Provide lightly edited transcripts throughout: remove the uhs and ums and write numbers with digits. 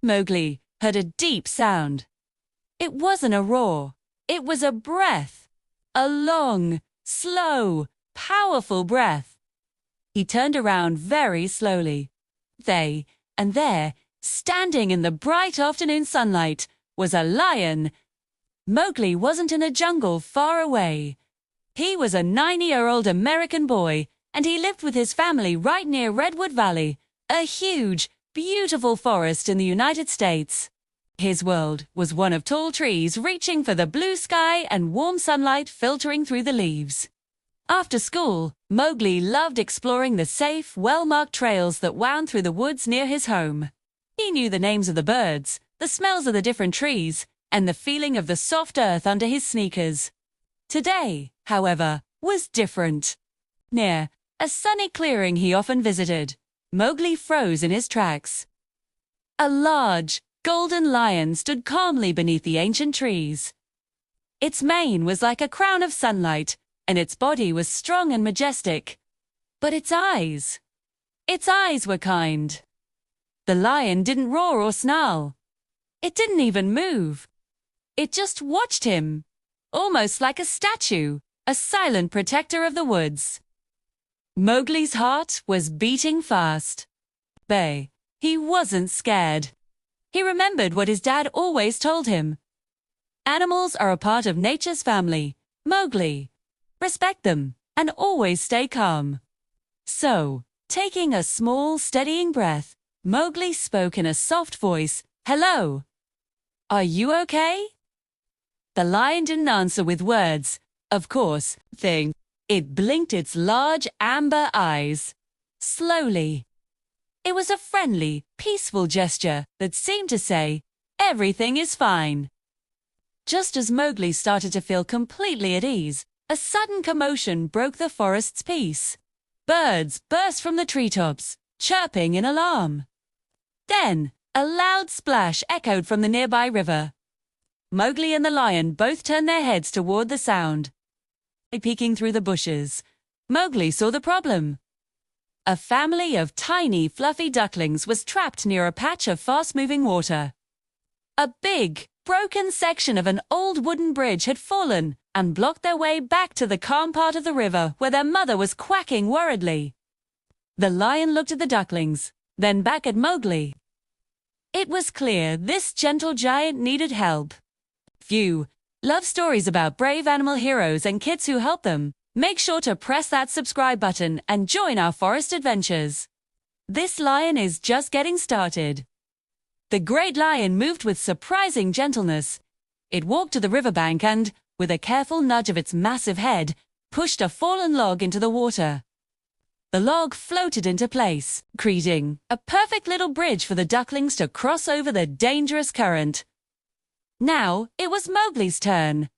Mowgli heard a deep sound. It wasn't a roar. It was a breath. A long, slow, powerful breath. He turned around very slowly. And there, standing in the bright afternoon sunlight, was a lion. Mowgli wasn't in a jungle far away. He was a 90-year-old American boy, and he lived with his family right near Redwood Valley, a huge, beautiful forest in the United States. His world was one of tall trees reaching for the blue sky and warm sunlight filtering through the leaves. After school, Mowgli loved exploring the safe, well-marked trails that wound through the woods near his home. He knew the names of the birds, the smells of the different trees, and the feeling of the soft earth under his sneakers. Today, however, was different. Near a sunny clearing he often visited, Mowgli froze in his tracks. A large, golden lion stood calmly beneath the ancient trees. Its mane was like a crown of sunlight, and its body was strong and majestic. But its eyes were kind. The lion didn't roar or snarl. It didn't even move. It just watched him, almost like a statue, a silent protector of the woods. Mowgli's heart was beating fast. He wasn't scared. He remembered what his dad always told him. Animals are a part of nature's family, Mowgli. Respect them, and always stay calm. So, taking a small, steadying breath, Mowgli spoke in a soft voice, "Hello. Are you okay?" The lion didn't answer with words. Of course, it blinked its large amber eyes. Slowly. It was a friendly, peaceful gesture that seemed to say, "Everything is fine." Just as Mowgli started to feel completely at ease, a sudden commotion broke the forest's peace. Birds burst from the treetops, chirping in alarm. Then, a loud splash echoed from the nearby river. Mowgli and the lion both turned their heads toward the sound. Peeking through the bushes, Mowgli saw the problem. A family of tiny, fluffy ducklings was trapped near a patch of fast-moving water. A big, broken section of an old wooden bridge had fallen and blocked their way back to the calm part of the river where their mother was quacking worriedly. The lion looked at the ducklings, then back at Mowgli. It was clear this gentle giant needed help. If you love stories about brave animal heroes and kids who help them, make sure to press that subscribe button and join our forest adventures. This lion is just getting started. The great lion moved with surprising gentleness. It walked to the riverbank and, with a careful nudge of its massive head, pushed a fallen log into the water. The log floated into place, creating a perfect little bridge for the ducklings to cross over the dangerous current. Now it was Mowgli's turn.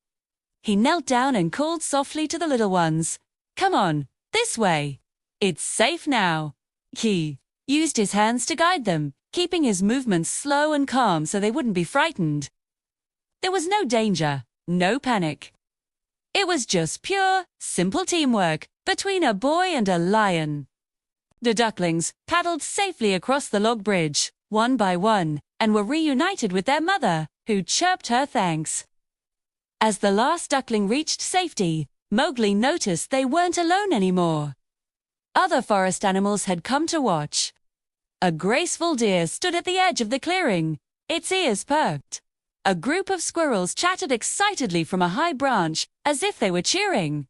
He knelt down and called softly to the little ones. "Come on, this way. It's safe now." He used his hands to guide them, keeping his movements slow and calm so they wouldn't be frightened. There was no danger, no panic. It was just pure, simple teamwork between a boy and a lion. The ducklings paddled safely across the log bridge, one by one, and were reunited with their mother, who chirped her thanks. As the last duckling reached safety, Mowgli noticed they weren't alone anymore. Other forest animals had come to watch. A graceful deer stood at the edge of the clearing, its ears perked. A group of squirrels chattered excitedly from a high branch, as if they were cheering.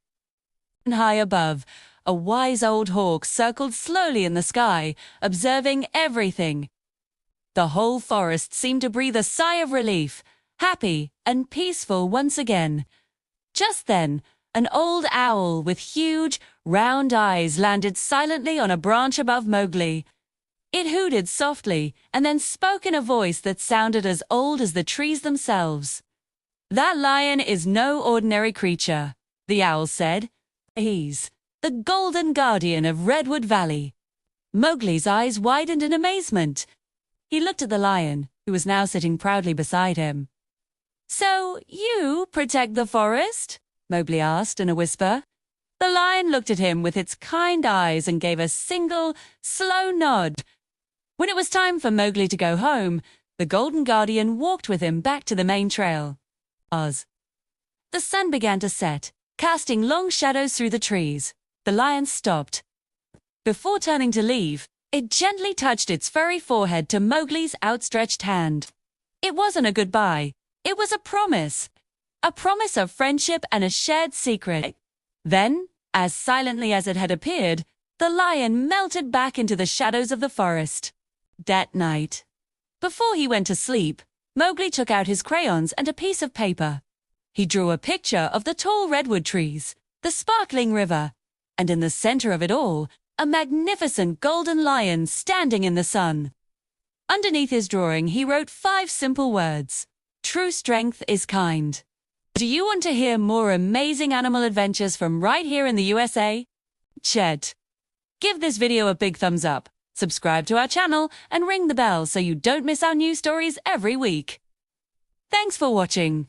And high above, a wise old hawk circled slowly in the sky, observing everything. The whole forest seemed to breathe a sigh of relief, happy and peaceful once again. Just then, an old owl with huge, round eyes landed silently on a branch above Mowgli. It hooted softly and then spoke in a voice that sounded as old as the trees themselves. "That lion is no ordinary creature," the owl said. "He's the golden guardian of Redwood Valley." Mowgli's eyes widened in amazement. He looked at the lion, who was now sitting proudly beside him. "So you protect the forest?" Mowgli asked in a whisper. The lion looked at him with its kind eyes and gave a single, slow nod. When it was time for Mowgli to go home, The Golden Guardian walked with him back to the main trail. Oz. The sun began to set, casting long shadows through the trees. The lion stopped. Before turning to leave, it gently touched its furry forehead to Mowgli's outstretched hand. It wasn't a goodbye. It was a promise. A promise of friendship and a shared secret. Then, as silently as it had appeared, the lion melted back into the shadows of the forest. That night, before he went to sleep, Mowgli took out his crayons and a piece of paper. He drew a picture of the tall redwood trees, the sparkling river, and in the center of it all, a magnificent golden lion standing in the sun. Underneath his drawing, he wrote 5 simple words. True strength is kind. Do you want to hear more amazing animal adventures from right here in the USA? Chet. Give this video a big thumbs up, subscribe to our channel, and ring the bell so you don't miss our new stories every week. Thanks for watching.